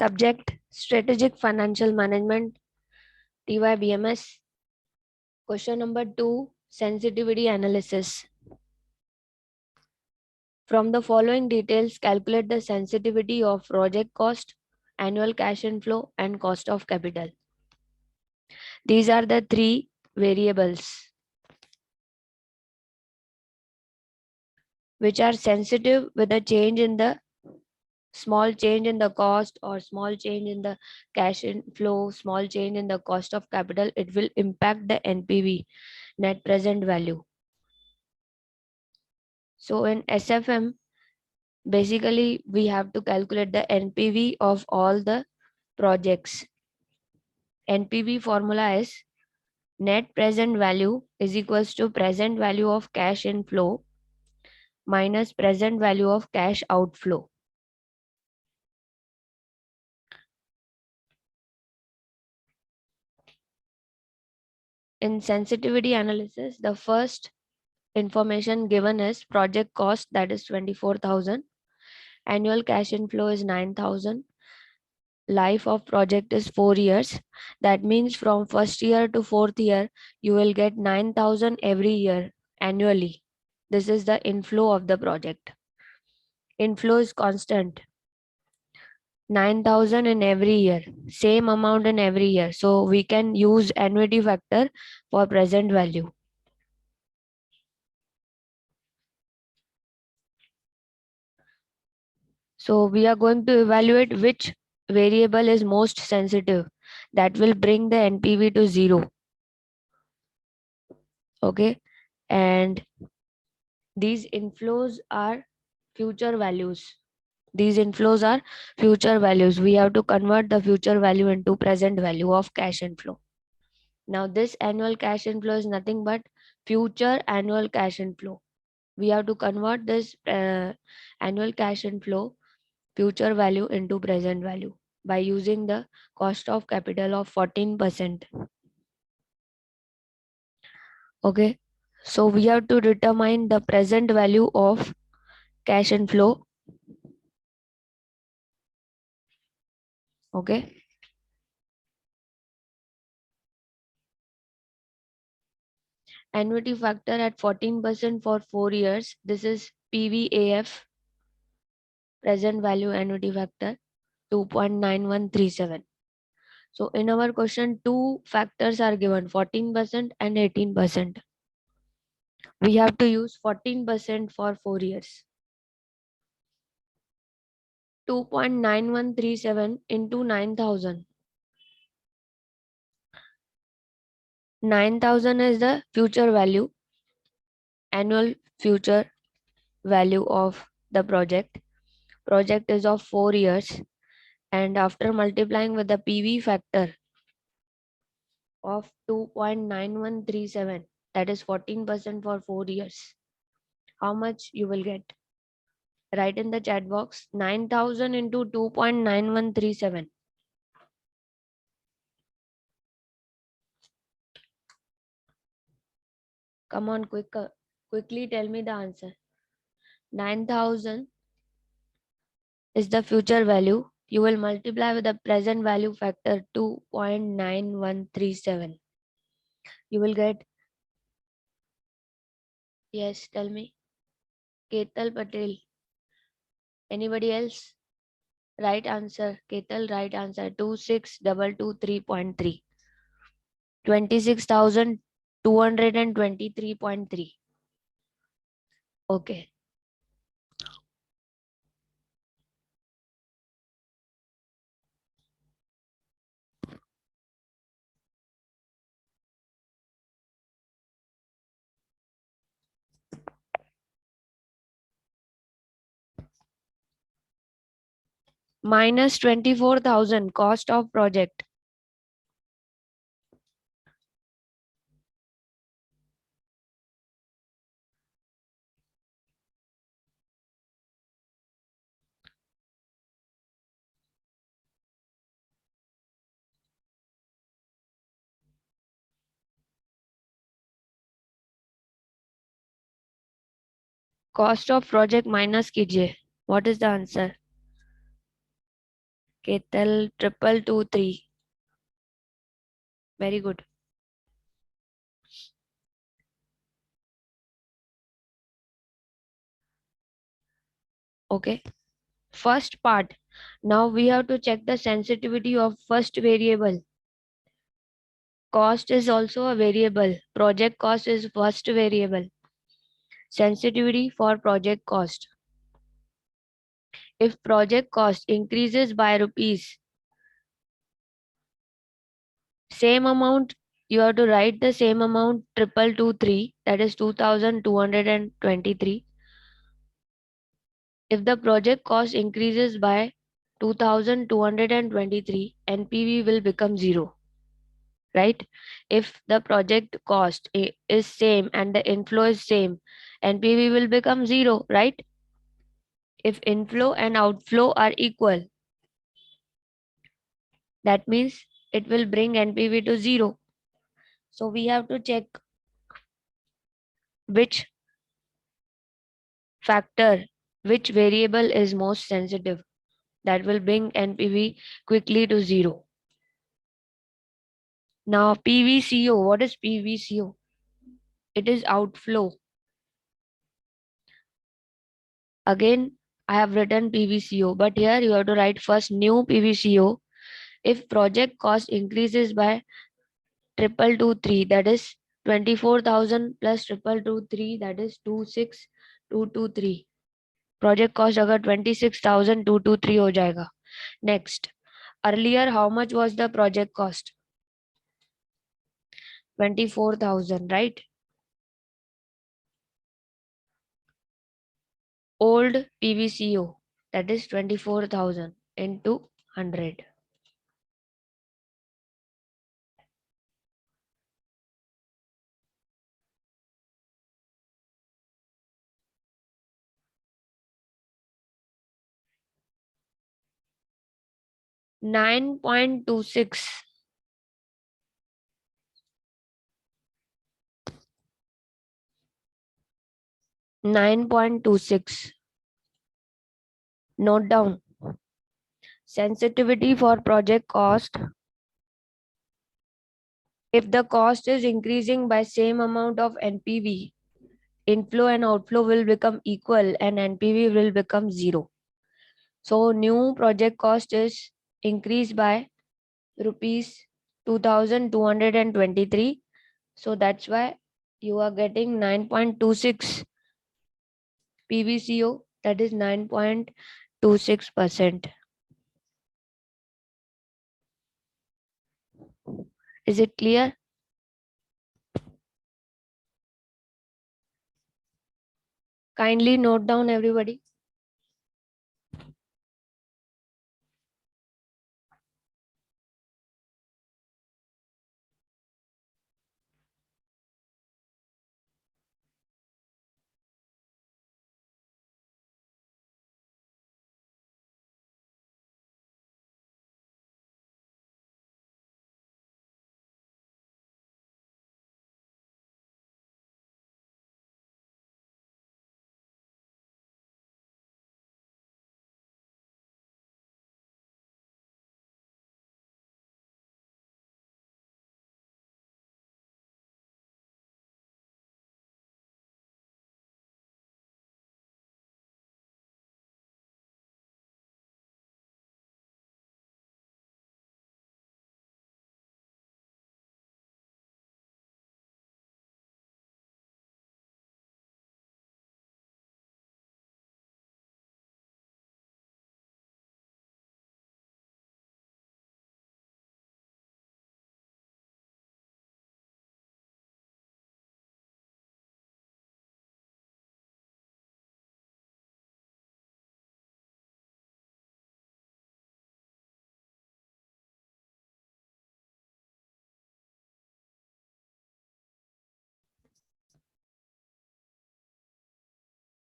Subject Strategic Financial Management, TYBMS. Question number 2, Sensitivity Analysis. From the following details, calculate the sensitivity of project cost, annual cash inflow, and cost of capital. These are the three variables which are sensitive with a change in the small change in the cost or small change in the cash inflow, small change in the cost of capital. It will impact the NPV, net present value. So in SFM, basically we have to calculate the NPV of all the projects. NPV formula is net present value is equals to present value of cash inflow minus present value of cash outflow. In sensitivity analysis, the first information given is project cost, that is 24,000. Annual cash inflow is 9,000. Life of project is 4 years. That means from first year to fourth year, you will get 9,000 every year annually. This is the inflow of the project. Inflow is constant. 9,000 in every year, same amount in every year. So we can use annuity factor for present value. So we are going to evaluate which variable is most sensitive. That will bring the NPV to 0. Okay. And these inflows are future values. These inflows are future values. We have to convert the future value into present value of cash inflow. Now this annual cash inflow is nothing but future annual cash inflow. We have to convert this annual cash inflow future value into present value by using the cost of capital of 14%. Okay. So we have to determine the present value of cash inflow. Okay. Annuity factor at 14% for 4 years. This is PVAF, present value annuity factor, 2.9137. So in our question, two factors are given, 14% and 18%. We have to use 14% for 4 years. 2.9137 into 9,000. 9,000 is the future value, annual future value of the project. Project is of 4 years, and after multiplying with the PV factor of 2.9137, that is 14% for 4 years, how much you will get? Write in the chat box 9,000 into 2.9137. Come on, quickly tell me the answer. 9,000 is the future value. You will multiply with the present value factor 2.9137. You will get, yes, tell me. Ketal Patel. Anybody else? Right answer. Ketal, right answer. 26,223.3. 26,223.3. Okay. Minus 24,000 cost of project. Cost of project minus कीजिए. What is the answer? Ketal 2223. Very good. Okay. First part. Now we have to check the sensitivity of first variable. Cost is also a variable. Project cost is first variable. Sensitivity for project cost. If project cost increases by rupees, same amount, you have to write the same amount 2223, that is 2223. If the project cost increases by 2223, NPV will become 0, right? If the project cost is same and the inflow is same, NPV will become 0, right? If inflow and outflow are equal, that means it will bring NPV to 0. So we have to check which factor, which variable is most sensitive, that will bring NPV quickly to 0. Now PVCO, what is PVCO? It is outflow. Again, I have written PVCO, but here you have to write first new PVCO. If project cost increases by 2223, that is 24,000 plus 2223, that is 26,223. Project cost अगर 26,223 हो जाएगा. Next, earlier how much was the project cost? 24,000, right? Old PVCO, that is 24,000 into 100. Nine point two six. 9.26. Note down. Sensitivity for project cost. If the cost is increasing by same amount of NPV, inflow and outflow will become equal and NPV will become 0. So new project cost is increased by rupees 2,223. So that's why you are getting 9.26 PVCO, that is 9.26%. Is it clear? Kindly note down, everybody.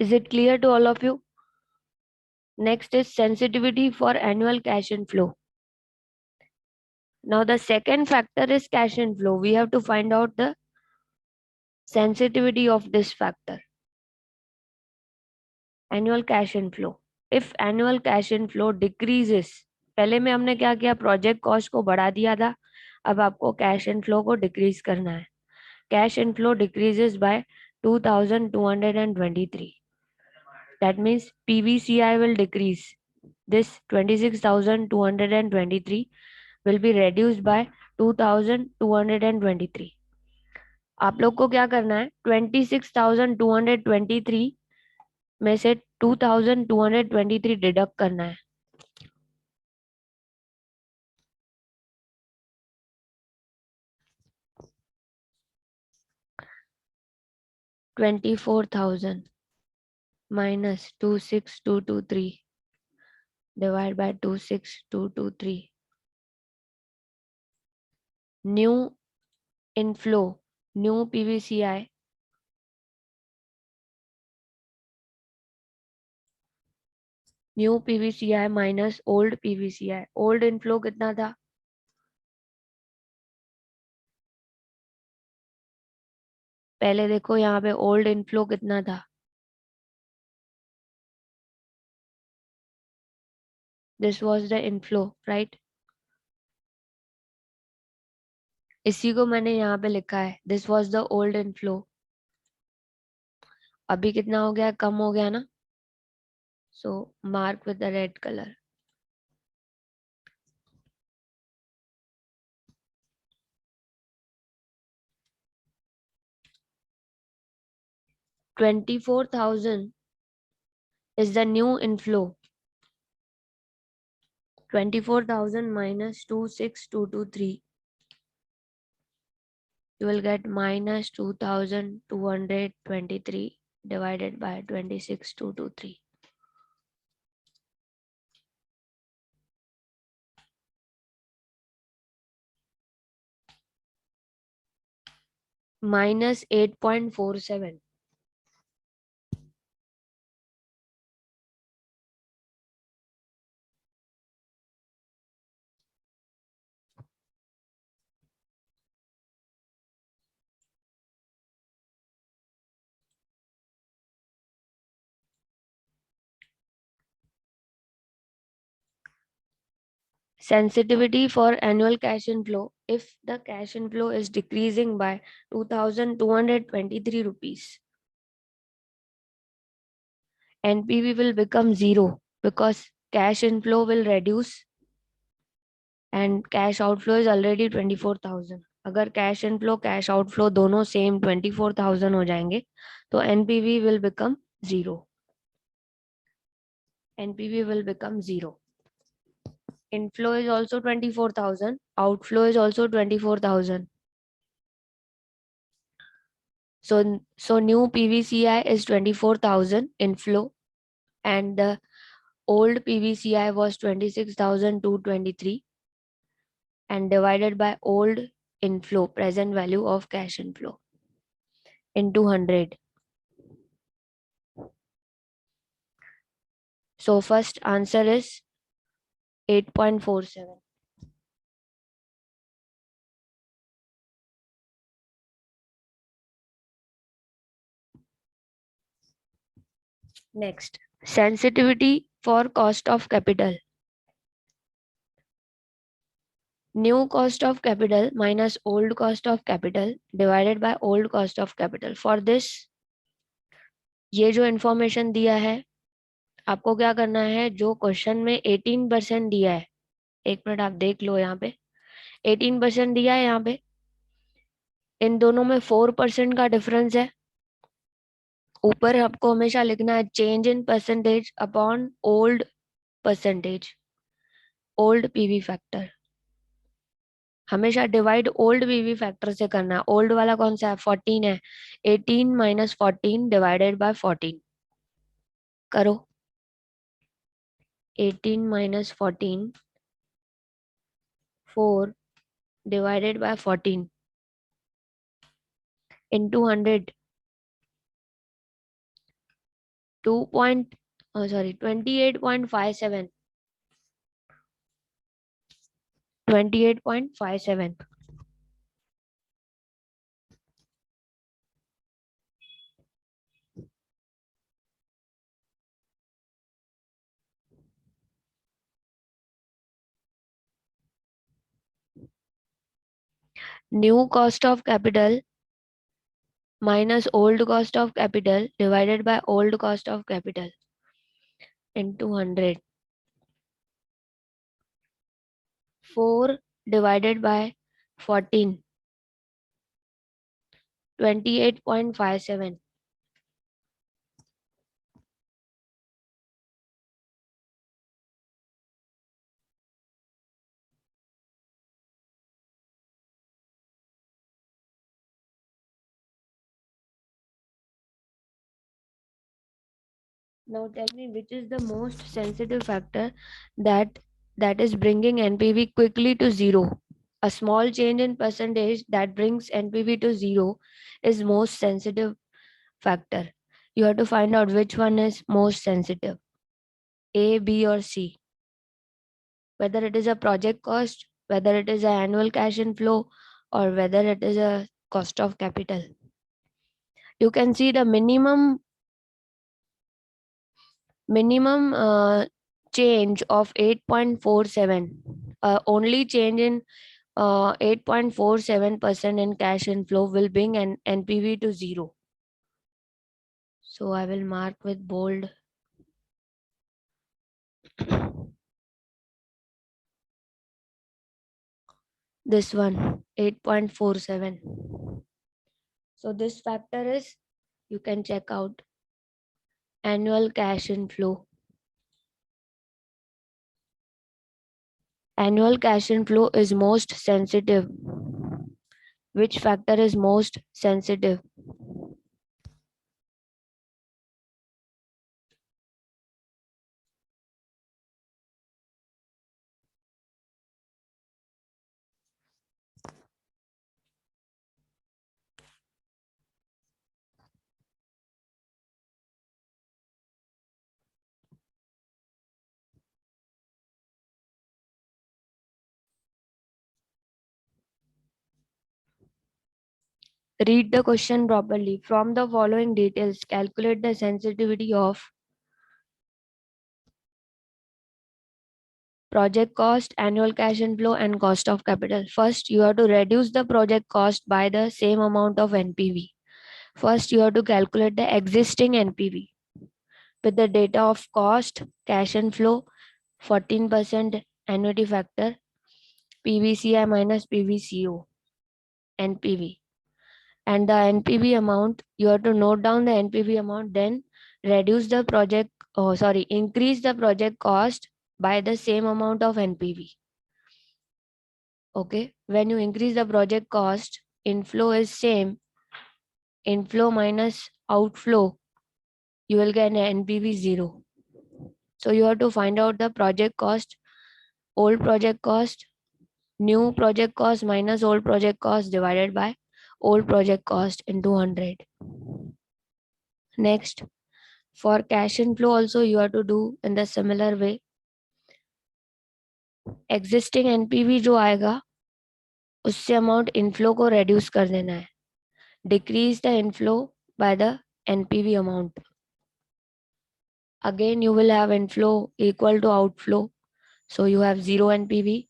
Is it clear to all of you? Next is sensitivity for annual cash inflow. Now the second factor is cash inflow. We have to find out the sensitivity of this factor. Annual cash inflow. If annual cash inflow decreases पहले में हमने क्या किया, project cost को बढ़ा दिया था, अब आपको कैश इनफ्लो को डिक्रीज करना है। Cash inflow decreases by 2223, that means PVCI will decrease. This 26,223 will be reduced by 2,223. आप लोग को क्या करना है, 26,223 में से 2,223 डिडक्ट करना है। 24,000 minus 26,223 divided by 26,223. New inflow, new PVCI, new PVCI minus old PVCI। Old inflow कितना था, पहले देखो यहाँ पे ओल्ड इनफ्लो कितना था, this was the inflow, right. इसी को मैंने यहाँ पे लिखा है, this was the old inflow. अभी कितना हो गया, कम हो गया ना, so mark with the red colour. $24,000 is the new inflow. 24,000 minus 26,223, you will get minus 2,223 divided by 26,223. Minus 8.47. Sensitivity for annual cash inflow. If the cash inflow is decreasing by 2,223 rupees, NPV will become zero because cash inflow will reduce and cash outflow is already 24,000. अगर cash inflow cash outflow दोनों same 24,000 हो जाएंगे तो NPV will become zero. NPV will become zero. Inflow is also 24,000. Outflow is also 24,000. So new PVCI is 24,000 inflow and the old PVCI was 26,223 and divided by old inflow, present value of cash inflow, into 100. So first answer is 8.47. Next, sensitivity for cost of capital. New cost of capital minus old cost of capital divided by old cost of capital. For this, ये जो information दिया है आपको क्या करना है, जो question में 18% दिया है, एक मिनट आप देख लो, यहाँ पे 18% दिया है, यहाँ पे इन दोनों में 4% का डिफरेंस है। ऊपर आपको हमेशा लिखना है change in percentage upon old percentage, old PV factor. हमेशा डिवाइड ओल्ड पीवी फैक्टर से करना है। ओल्ड वाला कौन सा है, 14 है, 18 माइनस 14 डिवाइडेड बाय 14 करो। 18 minus 14, 4 divided by 14 into 100, 28.57, 28.57. New cost of capital minus old cost of capital divided by old cost of capital into 100. 4 divided by 14, 28.57. Now tell me, which is the most sensitive factor that that is bringing NPV quickly to zero? A small change in percentage that brings NPV to zero is most sensitive factor. You have to find out which one is most sensitive, A, B, or C. Whether it is a project cost, whether it is an annual cash inflow, or whether it is a cost of capital. You can see the minimum change of 8.47, only change in 8.47% in cash inflow will bring an NPV to zero. So I will mark with bold. This one, 8.47. So this factor is, you can check out, annual cash inflow. Annual cash inflow is most sensitive. Which factor is most sensitive? Read the question properly. From the following details, calculate the sensitivity of project cost, annual cash inflow, and cost of capital. First, you have to reduce the project cost by the same amount of NPV. First, you have to calculate the existing NPV with the data of cost, cash inflow, 14% annuity factor, PVCI minus PVCO, NPV. And the NPV amount, you have to note down the NPV amount, then reduce the project, increase the project cost by the same amount of NPV. Okay, when you increase the project cost, inflow is same, inflow minus outflow, you will get an NPV 0. So you have to find out the project cost, old project cost, new project cost minus old project cost divided by old project cost into 100. Next, for cash inflow also you have to do in the similar way. Existing NPV जो आएगा उससे amount inflow को reduce कर देना है. Decrease the inflow by the NPV amount. Again you will have inflow equal to outflow, so you have 0 NPV.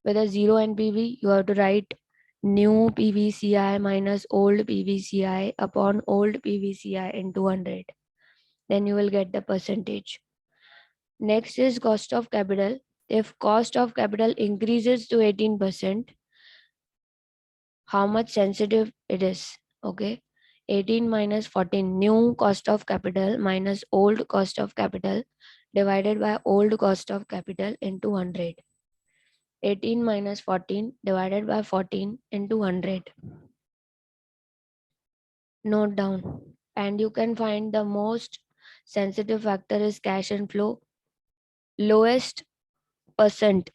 With a 0 NPV you have to write new PVCI minus old PVCI upon old PVCI into 100. Then you will get the percentage. Next is cost of capital. If cost of capital increases to 18%, how much sensitive it is? Okay, 18 minus 14, new cost of capital minus old cost of capital divided by old cost of capital into 100. 18 minus 14 divided by 14 into 100. Note down. And you can find the most sensitive factor is cash inflow. Lowest percent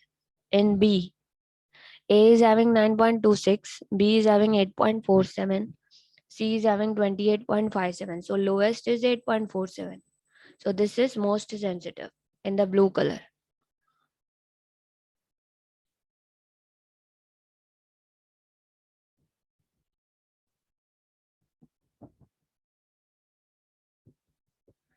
in B. A is having 9.26, B is having 8.47, C is having 28.57. So lowest is 8.47. So this is most sensitive in the blue color.